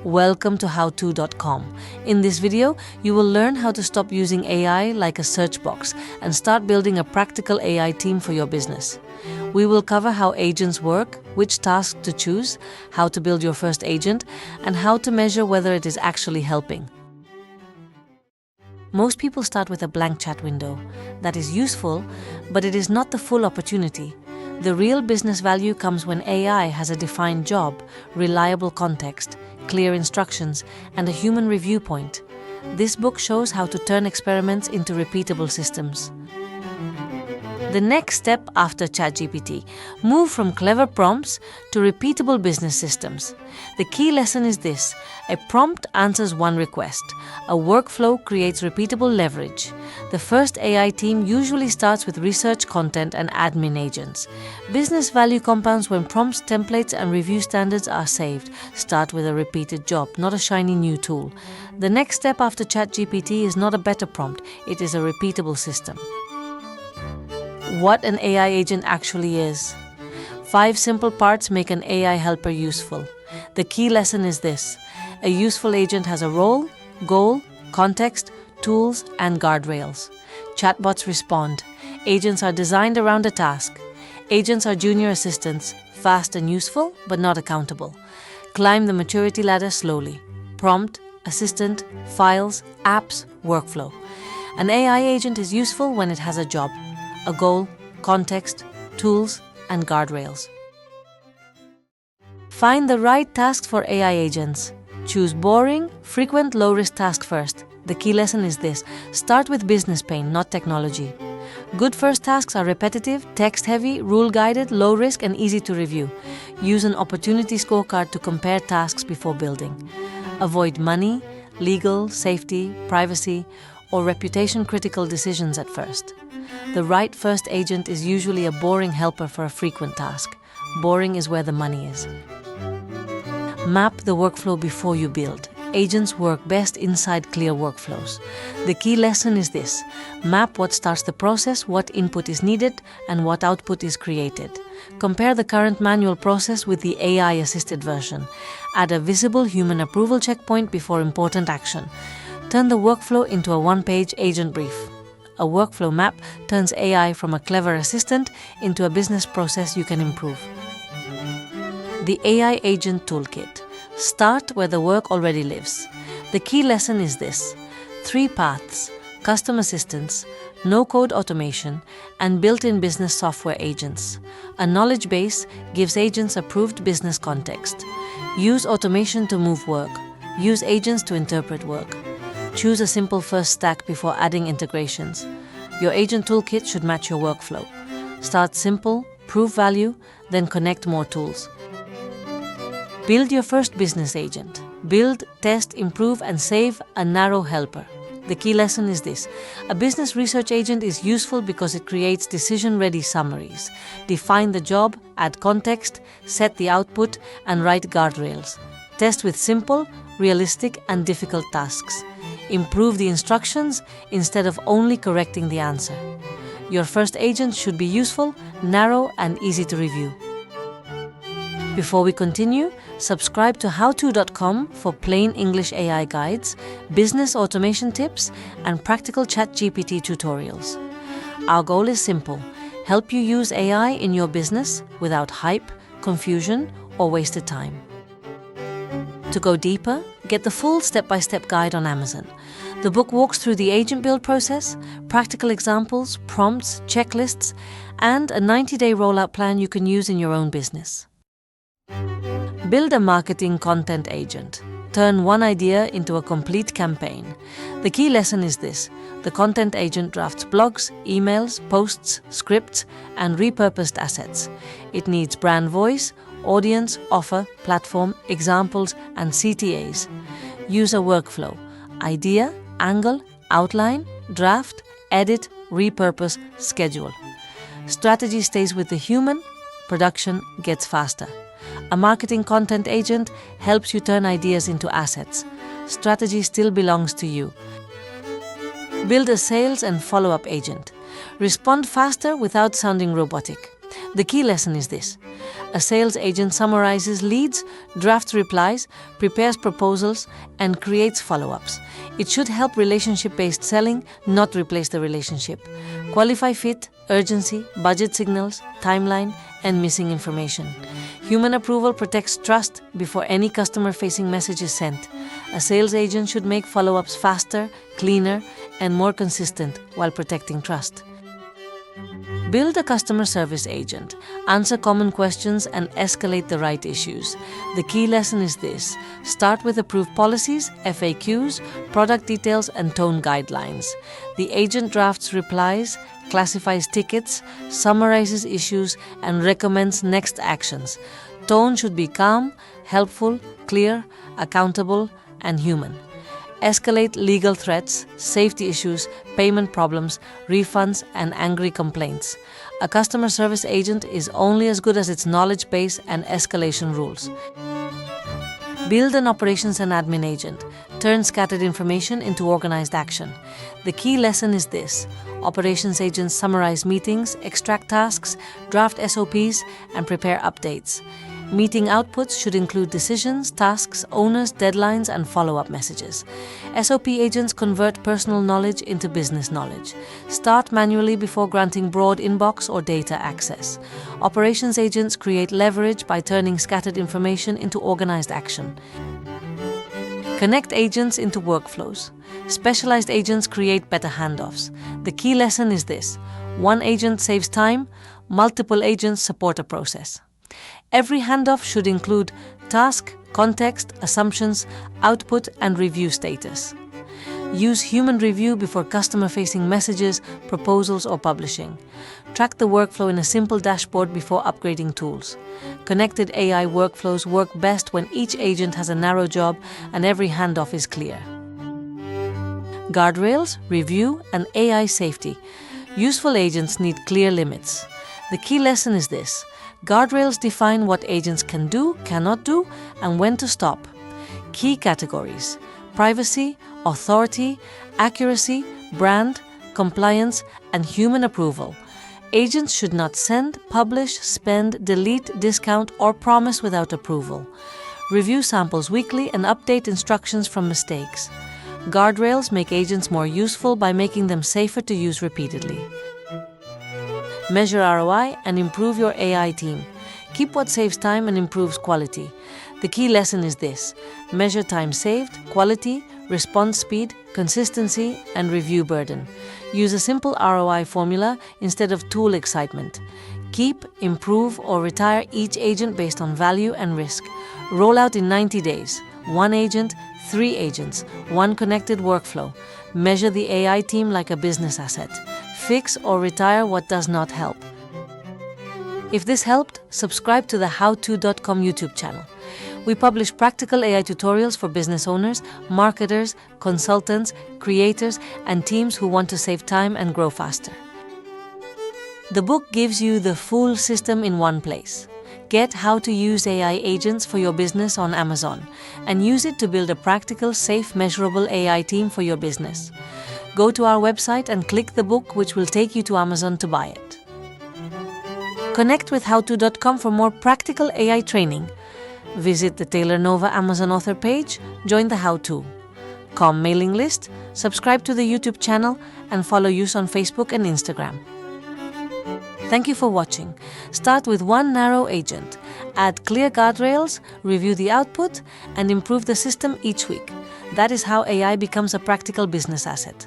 Welcome to howto.com. In this video, you will learn how to stop using AI like a search box and start building a practical AI team for your business. We will cover how agents work, which tasks to choose, how to build your first agent, and how to measure whether it is actually helping. Most people start with a blank chat window. That is useful, but it is not the full opportunity. The real business value comes when AI has a defined job, reliable context, clear instructions, and a human review point. This book shows how to turn experiments into repeatable systems. The next step after ChatGPT: move from clever prompts to repeatable business systems. The key lesson is this: a prompt answers one request. A workflow creates repeatable leverage. The first AI team usually starts with research, content, and admin agents. Business value compounds when prompts, templates, and review standards are saved. Start with a repeated job, not a shiny new tool. The next step after ChatGPT is not a better prompt, it is a repeatable system. What an AI agent actually is. 5 simple parts make an AI helper useful. The key lesson is this: a useful agent has a role, goal, context, tools, and guardrails. Chatbots respond. Agents are designed around a task. Agents are junior assistants, fast and useful, but not accountable. Climb the maturity ladder slowly. Prompt, assistant, files, apps, workflow. An AI agent is useful when it has a job, a goal, context, tools, and guardrails. Find the right tasks for AI agents. Choose boring, frequent, low-risk tasks first. The key lesson is this: start with business pain, not technology. Good first tasks are repetitive, text-heavy, rule-guided, low-risk, and easy to review. Use an opportunity scorecard to compare tasks before building. Avoid money, legal, safety, privacy, or reputation-critical decisions at first. The right first agent is usually a boring helper for a frequent task. Boring is where the money is. Map the workflow before you build. Agents work best inside clear workflows. The key lesson is this: map what starts the process, what input is needed, and what output is created. Compare the current manual process with the AI-assisted version. Add a visible human approval checkpoint before important action. Turn the workflow into a one-page agent brief. A workflow map turns AI from a clever assistant into a business process you can improve. The AI Agent Toolkit. Start where the work already lives. The key lesson is this: 3 paths: custom assistance, no-code automation, and built-in business software agents. A knowledge base gives agents approved business context. Use automation to move work. Use agents to interpret work. Choose a simple first stack before adding integrations. Your agent toolkit should match your workflow. Start simple, prove value, then connect more tools. Build your first business agent. Build, test, improve, and save a narrow helper. The key lesson is this: a business research agent is useful because it creates decision-ready summaries. Define the job, add context, set the output, and write guardrails. Test with simple, realistic, and difficult tasks. Improve the instructions instead of only correcting the answer. Your first agent should be useful, narrow, and easy to review. Before we continue, subscribe to howto.com for plain English AI guides, business automation tips, and practical ChatGPT tutorials. Our goal is simple: help you use AI in your business without hype, confusion, or wasted time. To go deeper, get the full step-by-step guide on Amazon. The book walks through the agent build process, practical examples, prompts, checklists, and a 90-day rollout plan you can use in your own business. Build a marketing content agent. Turn one idea into a complete campaign. The key lesson is this: the content agent drafts blogs, emails, posts, scripts, and repurposed assets. It needs brand voice, audience, offer, platform, examples, and CTAs. Use a workflow: idea, angle, outline, draft, edit, repurpose, schedule. Strategy stays with the human, production gets faster. A marketing content agent helps you turn ideas into assets. Strategy still belongs to you. Build a sales and follow-up agent. Respond faster without sounding robotic. The key lesson is this. A sales agent summarizes leads, drafts replies, prepares proposals, and creates follow-ups. It should help relationship-based selling, not replace the relationship. Qualify fit, urgency, budget signals, timeline, and missing information. Human approval protects trust before any customer-facing message is sent. A sales agent should make follow-ups faster, cleaner, and more consistent while protecting trust. Build a customer service agent, answer common questions, and escalate the right issues. The key lesson is this. Start with approved policies, FAQs, product details, and tone guidelines. The agent drafts replies, classifies tickets, summarizes issues, and recommends next actions. Tone should be calm, helpful, clear, accountable, and human. Escalate legal threats, safety issues, payment problems, refunds, and angry complaints. A customer service agent is only as good as its knowledge base and escalation rules. Build an operations and admin agent. Turn scattered information into organized action. The key lesson is this. Operations agents summarize meetings, extract tasks, draft SOPs, and prepare updates. Meeting outputs should include decisions, tasks, owners, deadlines, and follow-up messages. SOP agents convert personal knowledge into business knowledge. Start manually before granting broad inbox or data access. Operations agents create leverage by turning scattered information into organized action. Connect agents into workflows. Specialized agents create better handoffs. The key lesson is this. One agent saves time, multiple agents support a process. Every handoff should include task, context, assumptions, output, and review status. Use human review before customer-facing messages, proposals, or publishing. Track the workflow in a simple dashboard before upgrading tools. Connected AI workflows work best when each agent has a narrow job and every handoff is clear. Guardrails, review, and AI safety. Useful agents need clear limits. The key lesson is this. Guardrails define what agents can do, cannot do, and when to stop. Key categories: privacy, authority, accuracy, brand, compliance, and human approval. Agents should not send, publish, spend, delete, discount, or promise without approval. Review samples weekly and update instructions from mistakes. Guardrails make agents more useful by making them safer to use repeatedly. Measure ROI and improve your AI team. Keep what saves time and improves quality. The key lesson is this. Measure time saved, quality, response speed, consistency, and review burden. Use a simple ROI formula instead of tool excitement. Keep, improve, or retire each agent based on value and risk. Roll out in 90 days. 1 agent, 3 agents, 1 connected workflow. Measure the AI team like a business asset. Fix or retire what does not help. If this helped, subscribe to the howto.com YouTube channel. We publish practical AI tutorials for business owners, marketers, consultants, creators, and teams who want to save time and grow faster. The book gives you the full system in one place. Get how to use AI agents for your business on Amazon and use it to build a practical, safe, measurable AI team for your business. Go to our website and click the book, which will take you to Amazon to buy it. Connect with howto.com for more practical AI training. Visit the Taylor Nova Amazon author page, join the How-To.com mailing list, subscribe to the YouTube channel, and follow us on Facebook and Instagram. Thank you for watching. Start with 1 narrow agent. Add clear guardrails, review the output, and improve the system each week. That is how AI becomes a practical business asset.